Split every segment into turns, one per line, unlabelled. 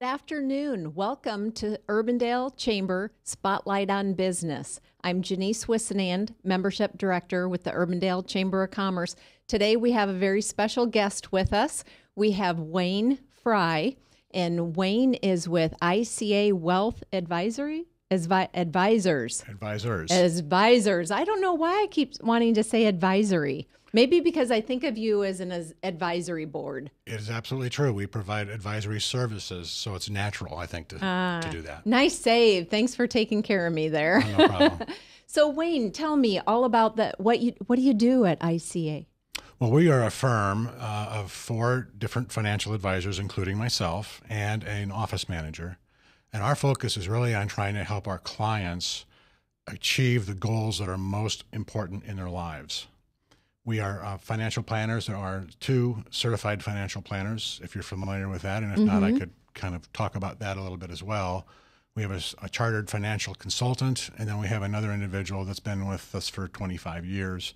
Afternoon. Welcome to Urbandale Chamber Spotlight on Business. I'm Janice Wissenand, Membership Director with the Urbandale Chamber of Commerce. Today we have a very special guest with us. We have Wayne Fry, and Wayne is with ICA Wealth Advisors. Advisors. I don't know why I keep wanting to say advisory. Maybe because I think of you as an advisory board.
It is absolutely true. We provide advisory services, so it's natural, I think, to do that.
Nice save. Thanks for taking care of me there.
Oh, no problem.
So, Wayne, tell me all about what do you do at ICA?
Well, we are a firm of 4 different financial advisors, including myself, and an office manager. And our focus is really on trying to help our clients achieve the goals that are most important in their lives. We are financial planners. There are 2 certified financial planners, if you're familiar with that. And if not, I could kind of talk about that a little bit as well. We have a chartered financial consultant, and then we have another individual that's been with us for 25 years.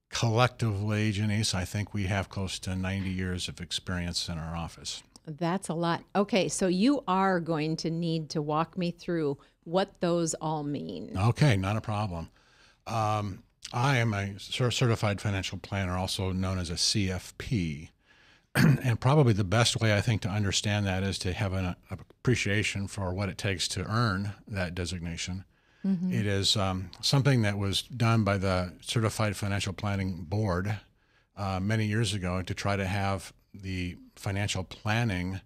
Collectively, Janice, I think we have close to 90 years of experience in our office.
That's a lot. Okay, so you are going to need to walk me through what those all mean.
Okay, not a problem. I am a certified financial planner, also known as a CFP. And probably the best way, I think, to understand that is to have an appreciation for what it takes to earn that designation. It is something that was done by the Certified Financial Planning Board many years ago to try to have the financial planning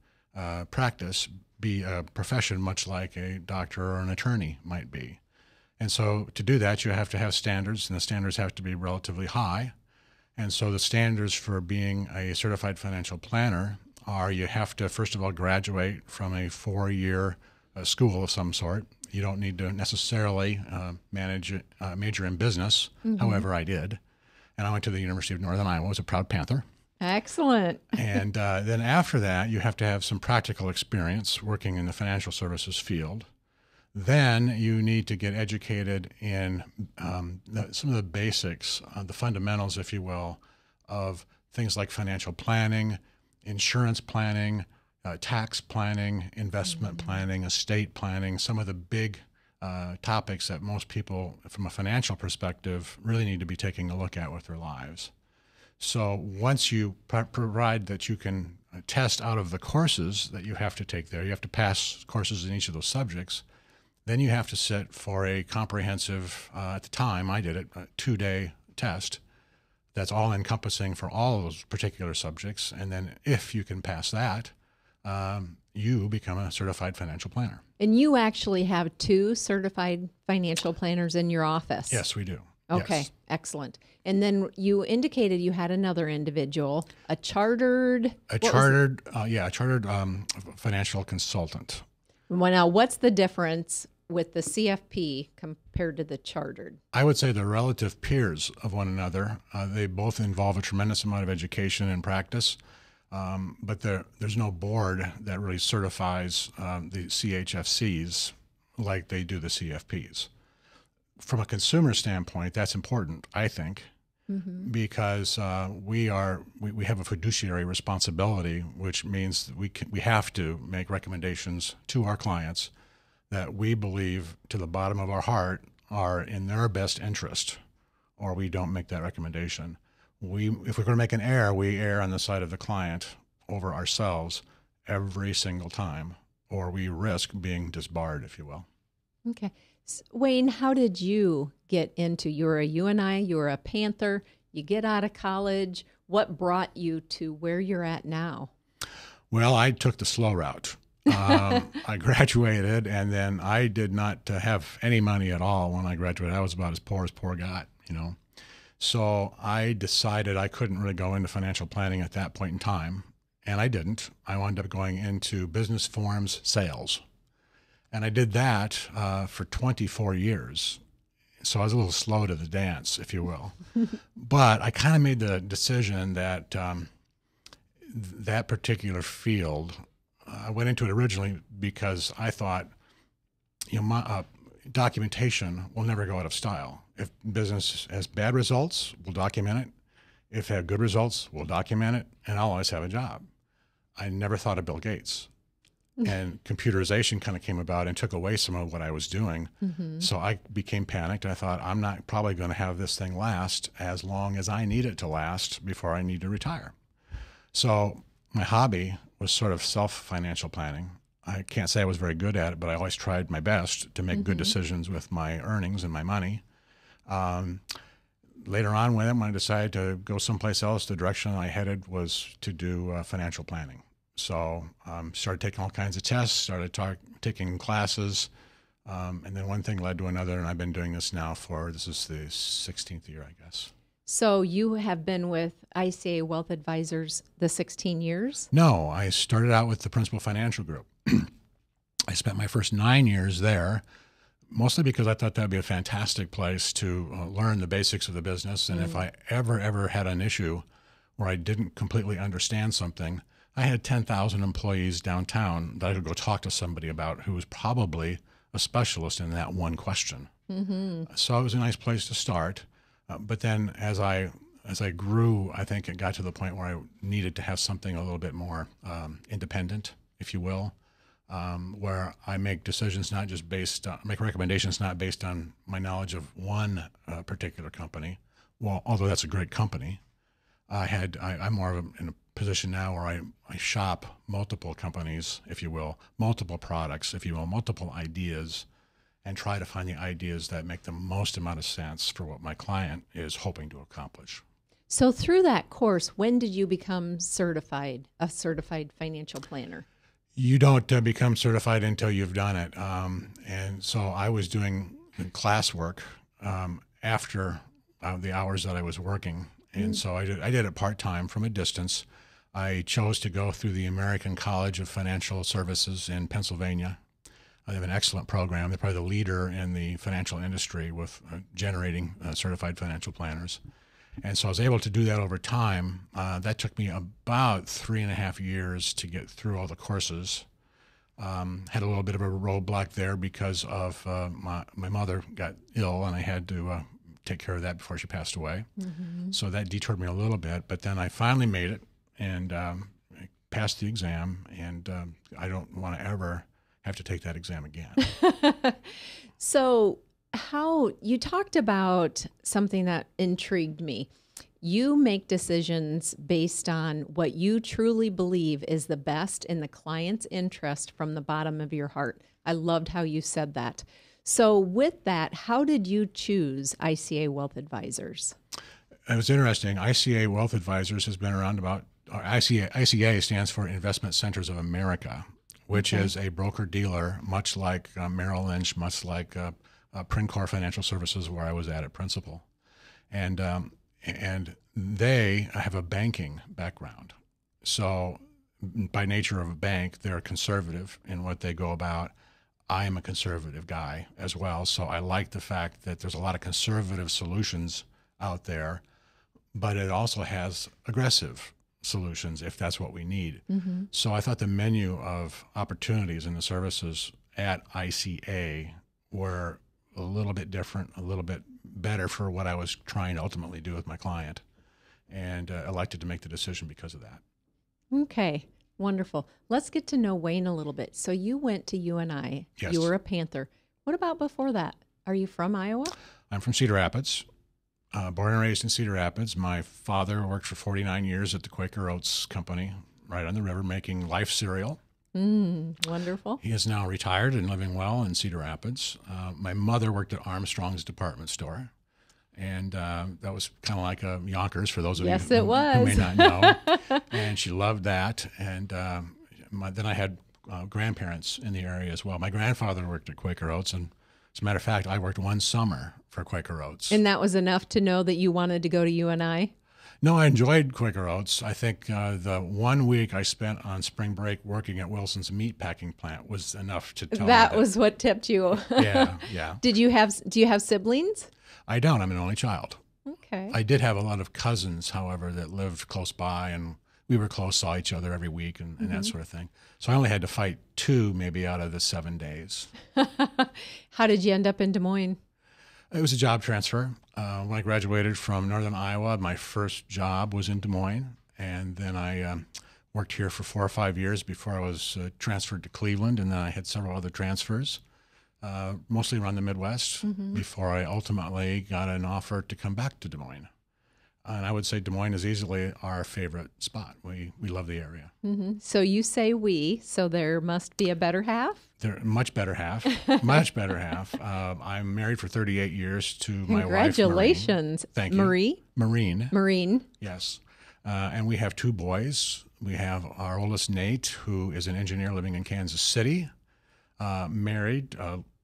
practice be a profession much like a doctor or an attorney might be. And so to do that, you have to have standards, and the standards have to be relatively high. And so the standards for being a certified financial planner are you have to, first of all, graduate from a 4-year school of some sort. You don't need to necessarily major in business. However, I did. And I went to the University of Northern Iowa. I was a proud Panther.
Excellent.
And then after that, you have to have some practical experience working in the financial services field. Then you need to get educated in some of the basics, the fundamentals, if you will, of things like financial planning, insurance planning, tax planning, investment planning, estate planning, some of the big topics that most people, from a financial perspective, really need to be taking a look at with their lives. So once you provide that you can test out of the courses that you have to take there, you have to pass courses in each of those subjects. Then you have to sit for a comprehensive, at the time I did it, a 2-day test that's all encompassing for all of those particular subjects. And then if you can pass that, you become a certified financial planner.
And you actually have 2 certified financial planners in your office?
Yes, we do.
Okay,
yes.
Excellent. And then you indicated you had another individual, a chartered
financial consultant.
Well, now what's the difference with the CFP compared to the chartered?
I would say they're relative peers of one another. They both involve a tremendous amount of education and practice, but there's no board that really certifies the CHFCs like they do the CFPs. From a consumer standpoint, that's important, I think, because we have a fiduciary responsibility, which means that we have to make recommendations to our clients that we believe to the bottom of our heart are in their best interest, or we don't make that recommendation. If we're going to make an error, we err on the side of the client over ourselves every single time, or we risk being disbarred, if you will.
Okay. Wayne, how did you get into, you're a Panther, you get out of college. What brought you to where you're at now?
Well, I took the slow route. I graduated, and then I did not have any money at all when I graduated. I was about as poor got, So I decided I couldn't really go into financial planning at that point in time, and I didn't. I wound up going into business forms sales, and I did that for 24 years. So I was a little slow to the dance, if you will. But I kind of made the decision that that particular field, I went into it originally because I thought, my documentation will never go out of style. If business has bad results, we'll document it. If it had good results, we'll document it, and I'll always have a job. I never thought of Bill Gates. and computerization kind of came about and took away some of what I was doing. So I became panicked. I thought, I'm not probably going to have this thing last as long as I need it to last before I need to retire. So my hobby was sort of self-financial planning. I can't say I was very good at it, but I always tried my best to make good decisions with my earnings and my money. Later on, when I decided to go someplace else, the direction I headed was to do financial planning. So started taking all kinds of tests, started taking classes, and then one thing led to another, and I've been doing this now this is the 16th year, I guess.
So you have been with ICA Wealth Advisors the 16 years?
No, I started out with the Principal Financial Group. I spent my first 9 years there, mostly because I thought that'd be a fantastic place to learn the basics of the business. And if I ever had an issue where I didn't completely understand something, I had 10,000 employees downtown that I could go talk to somebody about who was probably a specialist in that one question. So it was a nice place to start. But then as I grew, I think it got to the point where I needed to have something a little bit more independent, if you will, where I make decisions not just make recommendations not based on my knowledge of one particular company. Well, although that's a great company, I'm more in a position now where I shop multiple companies, if you will, multiple products, if you will, multiple ideas, and try to find the ideas that make the most amount of sense for what my client is hoping to accomplish.
So through that course, when did you become a certified financial planner?
You don't become certified until you've done it. And so I was doing classwork after the hours that I was working. And so I did it part-time from a distance. I chose to go through the American College of Financial Services in Pennsylvania. They have an excellent program. They're probably the leader in the financial industry with generating certified financial planners. And so I was able to do that over time. That took me about 3.5 years to get through all the courses. Had a little bit of a roadblock there because of my mother got ill, and I had to take care of that before she passed away. So that detoured me a little bit, but then I finally made it and passed the exam, and I don't want to ever have to take that exam again.
So how you talked about something that intrigued me. You make decisions based on what you truly believe is the best in the client's interest from the bottom of your heart. I loved how you said that. So with that, how did you choose ICA Wealth Advisors?
It was interesting. ICA Wealth Advisors has been around ICA stands for Investment Centers of America, which is a broker-dealer, much like Merrill Lynch, much like Princor Financial Services, where I was at Principal. And they have a banking background. So by nature of a bank, they're conservative in what they go about. I am a conservative guy as well, so I like the fact that there's a lot of conservative solutions out there, but it also has aggressive solutions if that's what we need. So I thought the menu of opportunities and the services at ICA were a little bit different, a little bit better for what I was trying to ultimately do with my client, and elected to make the decision because of that.
Okay, wonderful. Let's get to know Wayne a little bit. So you went to UNI.
Yes.
You were a Panther. What about before that? Are you from Iowa?
I'm from Cedar Rapids, born and raised in Cedar Rapids. My father worked for 49 years at the Quaker Oats Company right on the river making life cereal.
Wonderful.
He is now retired and living well in Cedar Rapids. My mother worked at Armstrong's department store, and that was kind of like a Yonkers for those of you who may not know. And she loved that. And then I had grandparents in the area as well. My grandfather worked at Quaker Oats, and as a matter of fact, I worked one summer for Quaker Oats.
And that was enough to know that you wanted to go to UNI?
No, I enjoyed Quaker Oats. I think the 1 week I spent on spring break working at Wilson's meat packing plant was enough to tell me
that was what tipped you.
Yeah.
Do you have siblings?
I don't. I'm an only child.
Okay.
I did have a lot of cousins, however, that lived close by, and we were close, saw each other every week and that sort of thing. So I only had to fight 2 maybe out of the 7 days.
How did you end up in Des Moines?
It was a job transfer. When I graduated from Northern Iowa, my first job was in Des Moines, and then I Worked here for 4 or 5 years before I was transferred to Cleveland, and then I had several other transfers, mostly around the Midwest, before I ultimately got an offer to come back to Des Moines. And I would say Des Moines is easily our favorite spot. We love the area.
So you say we, so there must be a better half?
They're much better half, much better half. I'm married for 38 years to my wife,
Congratulations.
Thank you.
Marine.
Yes. And we have 2 boys. We have our oldest, Nate, who is an engineer living in Kansas City, married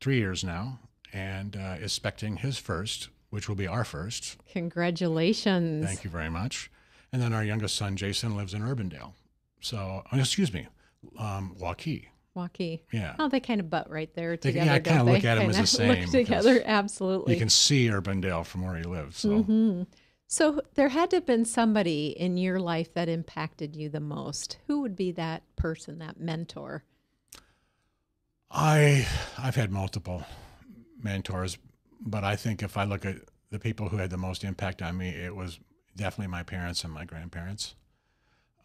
3 years now, and is expecting his first, which will be our first.
Congratulations.
Thank you very much. And then our youngest son, Jason, lives in Urbandale. So, Waukee.
Waukee.
Yeah.
Oh, they kind of butt right there together.
Yeah, I kind of look at them as the same.
Look together, absolutely.
You can see Urbandale from where he lives. So.
So there had to have been somebody in your life that impacted you the most. Who would be that person, that mentor?
I've had multiple mentors, but I think if I look at the people who had the most impact on me, it was definitely my parents and my grandparents.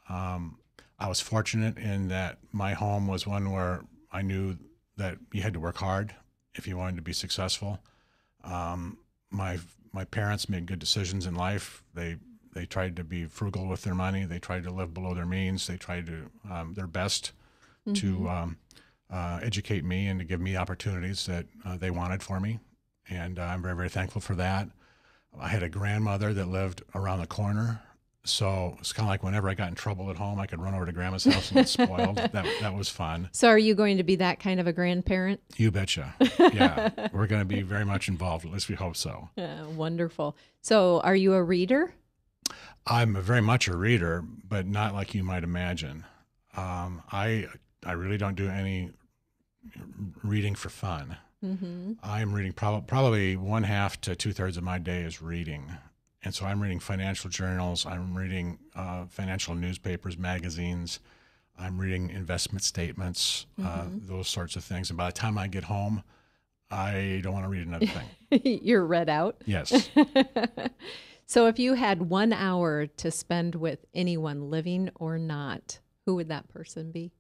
I was fortunate in that my home was one where I knew that you had to work hard if you wanted to be successful. My parents made good decisions in life. They tried to be frugal with their money. They tried to live below their means. They tried to their best to educate me and to give me opportunities that they wanted for me. And I'm very, very thankful for that. I had a grandmother that lived around the corner. So it's kind of like whenever I got in trouble at home, I could run over to Grandma's house and get spoiled. That was fun.
So are you going to be that kind of a grandparent?
You betcha. Yeah, we're going to be very much involved. At least we hope so.
Wonderful. So are you a reader?
I'm very much a reader, but not like you might imagine. I really don't do any reading for fun. I'm reading probably 1/2 to 2/3 of my day is reading. And so I'm reading financial journals. I'm reading financial newspapers, magazines. I'm reading investment statements, those sorts of things. And by the time I get home, I don't want to read another thing.
You're read out?
Yes. So
if you had 1 hour to spend with anyone, living or not, who would that person be?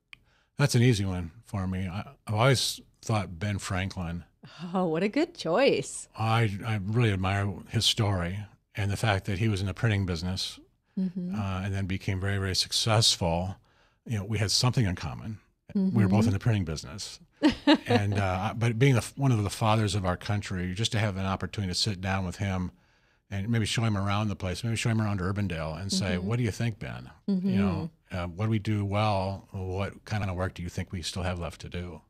That's an easy one for me. I've always thought Ben Franklin.
Oh, what a good choice.
I really admire his story. And the fact that he was in the printing business and then became very, very successful, we had something in common. We were both in the printing business. And but being one of the fathers of our country, just to have an opportunity to sit down with him and maybe show him around the place, maybe show him around Urbandale and say, what do you think, Ben? What do we do well? What kind of work do you think we still have left to do?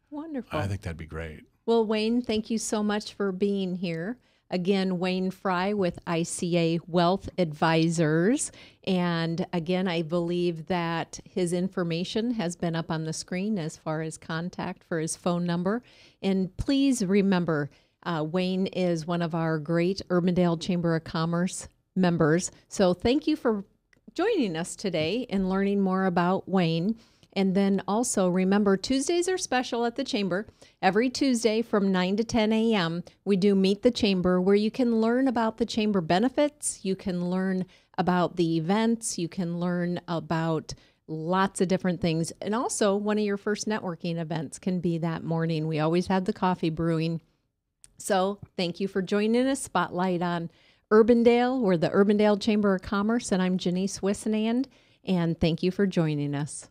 Wonderful.
I think that'd be great.
Well, Wayne, thank you so much for being here. Again, Wayne Fry with ICA Wealth Advisors. And again, I believe that his information has been up on the screen as far as contact for his phone number. And please remember, Wayne is one of our great Urbandale Chamber of Commerce members. So thank you for joining us today and learning more about Wayne. And then also remember, Tuesdays are special at the Chamber. Every Tuesday from 9 to 10 a.m., we do Meet the Chamber, where you can learn about the Chamber benefits, you can learn about the events, you can learn about lots of different things. And also, one of your first networking events can be that morning. We always have the coffee brewing. So thank you for joining us. Spotlight on Urbandale. We're the Urbandale Chamber of Commerce, and I'm Janice Wissenand, and thank you for joining us.